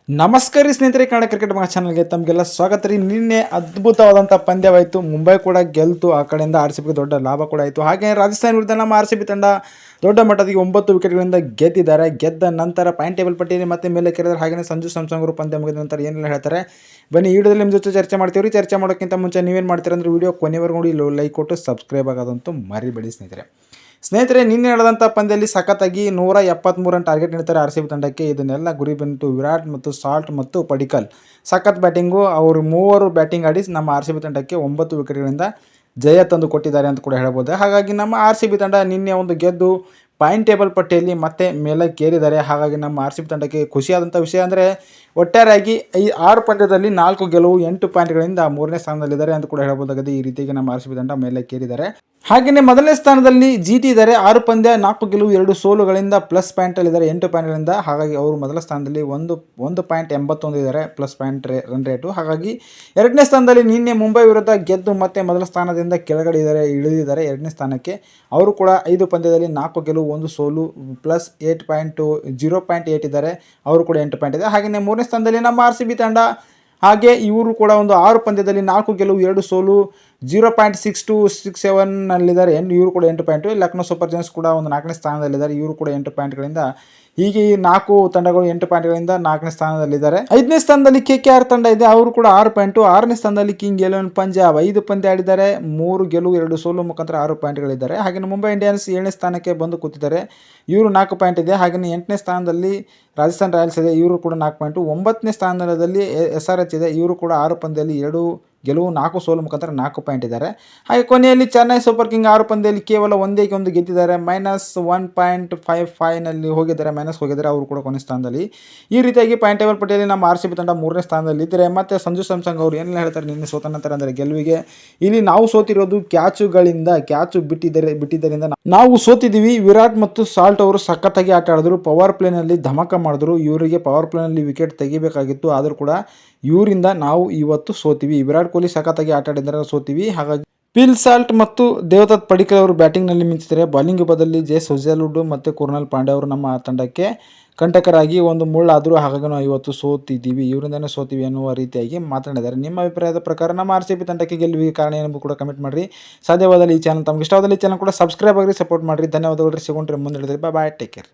ನಮಸ್ಕಾರ ಸ್ನೇಹಿತರೆ, ಕನ್ನಡ ಕ್ರಿಕೆಟ್ ಮಗ ಚಾನಲ್ಗೆ ತಮಗೆಲ್ಲ ಸ್ವಾಗತ ರೀ. ನಿನ್ನೆ ಅದ್ಭುತವಾದಂಥ ಪಂದ್ಯವಾಯಿತು. ಮುಂಬೈ ಕೂಡ ಗೆಲ್ತು, ಆ ಕಡೆಯಿಂದ ಆರ್ ಸಿ ಬಿಗೆ ದೊಡ್ಡ ಲಾಭ ಕೂಡ ಆಯಿತು. ಹಾಗೆ ರಾಜಸ್ಥಾನ ವಿರುದ್ಧ ನಮ್ಮ ಆರ್ ಸಿ ಬಿ ತಂಡ ದೊಡ್ಡ ಮಟ್ಟದ 9 ವಿಕೆಟ್ಗಳಿಂದ ಗೆದ್ದಿದ್ದಾರೆ. ಗೆದ್ದ ನಂತರ ಪಾಯಿಂಟ್ ಟೇಬಲ್ ಪಟ್ಟಿಯಲ್ಲಿ ಮತ್ತೆ ಮೇಲೆ ಕೆರೆದರೆ. ಹಾಗೆಯೇ ಸಂಜು ಸ್ಯಾಮ್ಸನ್ ಅವರು ಪಂದ್ಯ ಮುಗಿದ ನಂತರ ಏನೆಲ್ಲ ಹೇಳ್ತಾರೆ ಬನ್ನಿ ಈ ವಿಡಿಯೋದಲ್ಲಿ ನಿಮ್ಮ ಜೊತೆ ಚರ್ಚೆ ಮಾಡ್ತೀವಿ. ಚರ್ಚೆ ಮಾಡೋಕ್ಕಿಂತ ಮುಂಚೆ ನೀವೇನು ಮಾಡ್ತೀರಾ ಅಂದರೆ ವಿಡಿಯೋ ಕೊನೆವರೆಗೂ ನೋಡಿ, ಲೈಕ್ ಕೊಟ್ಟು ಸಬ್ಸ್ಕ್ರೈಬ್ ಆಗೋದಂತೂ ಮರಿಬೇಡಿ ಸ್ನೇಹಿತರೆ. ನಿನ್ನೆ ನಡೆದಂಥ ಪಂದ್ಯದಲ್ಲಿ ಸಖತ್ತಾಗಿ 173 ರನ್ ಟಾರ್ಗೆಟ್ ನೀಡ್ತಾರೆ ಆರ್ ಸಿ ಬಿ ತಂಡಕ್ಕೆ. ಇದನ್ನೆಲ್ಲ ಗುರಿ ಬಂತು ವಿರಾಟ್ ಮತ್ತು ಸಾಲ್ಟ್ ಮತ್ತು ಪಡಿಕಲ್ ಸಖತ್ ಬ್ಯಾಟಿಂಗು. ಅವರು ಮೂವರು ಬ್ಯಾಟಿಂಗ್ ಆಡಿ ನಮ್ಮ ಆರ್ ಸಿ ಬಿ ತಂಡಕ್ಕೆ 9 ವಿಕೆಟ್ಗಳಿಂದ ಜಯ ತಂದು ಕೊಟ್ಟಿದ್ದಾರೆ ಅಂತ ಕೂಡ ಹೇಳ್ಬೋದು. ಹಾಗಾಗಿ ನಮ್ಮ ಆರ್ ಸಿ ಬಿ ತಂಡ ನಿನ್ನೆ ಒಂದು ಗೆದ್ದು ಪಾಯಿಂಟ್ ಟೇಬಲ್ ಪಟ್ಟಿಯಲ್ಲಿ ಮತ್ತೆ ಮೇಲಕ್ಕೇರಿದ್ದಾರೆ. ಹಾಗಾಗಿ ನಮ್ಮ ಆರ್ ಸಿ ಬಿ ತಂಡಕ್ಕೆ ಖುಷಿಯಾದಂಥ ವಿಷಯ ಅಂದರೆ ಒಟ್ಟಾರೆಯಾಗಿ 6 ಪಂದ್ಯದಲ್ಲಿ 4 ಗೆಲುವು 8 ಪಾಯಿಂಟ್ಗಳಿಂದ 3ನೇ ಸ್ಥಾನದಲ್ಲಿದ್ದಾರೆ ಅಂತ ಕೂಡ ಹೇಳ್ಬೋದಾಗಿದೆ. ಈ ರೀತಿಯಾಗಿ ನಮ್ಮ ಆರ್ ಸಿ ಬಿ ತಂಡ ಮೇಲಕ್ಕೇರಿದ್ದಾರೆ. ಹಾಗೆಯೇ ಮೊದಲನೇ ಸ್ಥಾನದಲ್ಲಿ ಜಿಟಿ ಇದ್ದಾರೆ. 6 ಪಂದ್ಯ 4 ಗೆಲುವು 2 ಸೋಲುಗಳಿಂದ ಪ್ಲಸ್ ಪಾಯಿಂಟಲ್ಲಿದ್ದಾರೆ 8 ಪಾಯಿಂಟ್ಗಳಿಂದ. ಹಾಗಾಗಿ ಅವರು ಮೊದಲ ಸ್ಥಾನದಲ್ಲಿ 1.81 ಇದ್ದಾರೆ ಪ್ಲಸ್ ಪಾಯಿಂಟ್ ರನ್ ರೇಟು. ಹಾಗಾಗಿ ಎರಡನೇ ಸ್ಥಾನದಲ್ಲಿ ನಿನ್ನೆ ಮುಂಬೈ ವಿರುದ್ಧ ಗೆದ್ದು ಮತ್ತೆ ಮೊದಲ ಸ್ಥಾನದಿಂದ ಕೆಳಗಡೆ ಇಳಿದಿದ್ದಾರೆ 2ನೇ ಸ್ಥಾನಕ್ಕೆ. ಅವರು ಕೂಡ 5 ಪಂದ್ಯದಲ್ಲಿ 4 ಗೆಲುವು 1 ಸೋಲು ಪ್ಲಸ್ 0.8 ಇದ್ದಾರೆ. ಅವರು ಕೂಡ 8 ಪಾಯಿಂಟ್ ಇದೆ. ಹಾಗೆಯೇ 3ನೇ ಸ್ಥಾನದಲ್ಲಿ ನಮ್ಮ ಆರ್ ಸಿ ಬಿ ತಂಡ. ಹಾಗೆ ಇವರು ಕೂಡ ಒಂದು 6 ಪಂದ್ಯದಲ್ಲಿ 4 ಗೆಲುವು 2 ಸೋಲು 0.6267ನಲ್ಲಿದ್ದಾರೆ. ಇವರು ಕೂಡ 8 ಪಾಯಿಂಟು. ಲಕ್ನೋ ಸೂಪರ್ ಜೈಂಟ್ಸ್ ಕೂಡ ಒಂದು 4ನೇ ಸ್ಥಾನದಲ್ಲಿದ್ದಾರೆ. ಇವರು ಕೂಡ 8 ಪಾಯಿಂಟ್ಗಳಿಂದ. ಹೀಗೆ ಈ 4 ತಂಡಗಳು 8 ಪಾಯಿಂಟ್ಗಳಿಂದ 4ನೇ ಸ್ಥಾನದಲ್ಲಿದ್ದಾರೆ. 5ನೇ ಸ್ಥಾನದಲ್ಲಿ KKR ತಂಡ ಇದೆ. ಅವರು ಕೂಡ 6 ಪಾಯಿಂಟು. 6ನೇ ಸ್ಥಾನದಲ್ಲಿ ಕಿಂಗ್ 11 ಪಂಜಾಬ್ 5 ಪಂದ್ಯ ಆಡಿದ್ದಾರೆ, 3 ಗೆಲುವು 2 ಸೋಲು ಮುಖಾಂತರ 6 ಪಾಯಿಂಟ್ಗಳಿದ್ದಾರೆ. ಹಾಗೆಯೇ ಮುಂಬೈ ಇಂಡಿಯನ್ಸ್ 7ನೇ ಸ್ಥಾನಕ್ಕೆ ಬಂದು ಕೂತಿದ್ದಾರೆ. ಇವರು 4 ಪಾಯಿಂಟ್ ಇದೆ. ಹಾಗೆಯೇ 8ನೇ ಸ್ಥಾನದಲ್ಲಿ ರಾಜಸ್ಥಾನ್ ರಾಯಲ್ಸ್ ಇದೆ. ಇವರು ಕೂಡ 4 ಪಾಯಿಂಟು. 9ನೇ ಸ್ಥಾನದಲ್ಲಿ SRH ಇದೆ. ಇವರು ಕೂಡ 6 ಪಂದ್ಯದಲ್ಲಿ 2 ಗೆಲುವು 4 ಸೋಲು ಮುಖಾಂತರ 4 ಪಾಯಿಂಟ್ ಇದ್ದಾರೆ. ಹಾಗೆ ಕೊನೆಯಲ್ಲಿ ಚೆನ್ನೈ ಸೂಪರ್ ಕಿಂಗ್ 6 ಪಂದ್ಯದಲ್ಲಿ ಕೇವಲ ಒಂದೇ ಗೆದ್ದಿದ್ದಾರೆ. -1.55ನಲ್ಲಿ ಹೋಗಿದ್ದಾರೆ, ಹೋಗಿದ್ದಾರೆ. ಅವರು ಕೂಡ ಕೊನೆ ಸ್ಥಾನದಲ್ಲಿ. ಈ ರೀತಿಯಾಗಿ ಪಾಯಿಂಟ್ ಟೇಬಲ್ ಪಟ್ಟಿಯಲ್ಲಿ ನಮ್ಮ ಆರ್ ಸಿ ಬಿ ತಂಡ 3ನೇ ಸ್ಥಾನದಲ್ಲಿ ಇದ್ದರೆ. ಮತ್ತು ಸಂಜು ಸ್ಯಾಮ್ಸನ್ ಅವರು ಏನೆಲ್ಲ ಹೇಳ್ತಾರೆ ನಿನ್ನೆ ಸೋತ ನಂತರ ಅಂದರೆ ಗೆಲುವಿಗೆ ಇಲ್ಲಿ ನಾವು ಸೋತಿರೋದು ಕ್ಯಾಚು ಬಿಟ್ಟಿದ್ದರಿಂದ ನಾವು ಸೋತಿದ್ದೀವಿ. ವಿರಾಟ್ ಮತ್ತು ಸಾಲ್ಟ್ ಅವರು ಸಖತ್ತಾಗಿ ಆಟ ಆಡಿದ್ರು, ಪವರ್ ಪ್ಲೇನಲ್ಲಿ ಧಮಕ ಮಾಡಿದ್ರು. ಇವರಿಗೆ ಪವರ್ ಪ್ಲೇನಲ್ಲಿ ವಿಕೆಟ್ ತೆಗಿಬೇಕಾಗಿತ್ತು, ಆದರೂ ಕೂಡ ಇವರಿಂದ ನಾವು ಇವತ್ತು ಸೋತೀವಿ. ವಿರಾಟ್ ಕೊಹ್ಲಿ ಸಖತ್ತಾಗಿ ಆಟ ಆಡಿದರೆ ಸೋತೀವಿ. ಹಾಗಾಗಿ ಫಿಲ್ ಸಾಲ್ಟ್ ಮತ್ತು ದೇವದತ್ ಪಡಿಕಲ್ ಅವರು ಬ್ಯಾಟಿಂಗ್ನಲ್ಲಿ ಮಿಂಚಿದ್ದಾರೆ. ಬೌಲಿಂಗ್ ವಿಭಾಗದಲ್ಲಿ ಜೇಸ್ ಹಜಲ್ವುಡ್ ಮತ್ತು ಕುರ್ನಾಲ್ ಪಾಂಡ್ಯ ಅವರು ನಮ್ಮ ತಂಡಕ್ಕೆ ಕಂಟಕರಾಗಿ ಒಂದು ಮುಳ್ಳಾದರು. ಹಾಗಾಗಿ ನಾವು ಇವತ್ತು ಸೋತಿದ್ದೀವಿ, ಇವರಿಂದನೇ ಸೋತೀವಿ ಅನ್ನುವ ರೀತಿಯಾಗಿ ಮಾತನಾಡಿದ್ದಾರೆ. ನಿಮ್ಮ ಅಭಿಪ್ರಾಯದ ಪ್ರಕಾರ ನಮ್ಮ ಆರ್ ಸಿ ಬಿ ತಂಡಕ್ಕೆ ಗೆಲುವಿಗೆ ಕಾರಣ ಏನೆಂಬುದು ಕೂಡ ಕಮೆಂಟ್ ಮಾಡಿರಿ. ಸಾಧ್ಯವಾದಲ್ಲಿ ಈ ಚಾನಲ್ ತಮಗೆ ಇಷ್ಟವಾದಲ್ಲಿ ಈ ಚಾನಲ್ ಕೂಡ ಸಬ್ಸ್ಕ್ರೈಬ್ ಆಗಿರಿ, ಸಪೋರ್ಟ್ ಮಾಡಿರಿ. ಧನ್ಯವಾದಗಳು. ಸಿಗೋಣ್ರಿ ಮುಂದೆ. ಬಾಯ್, ಟೇಕ್ ಕೇರ್.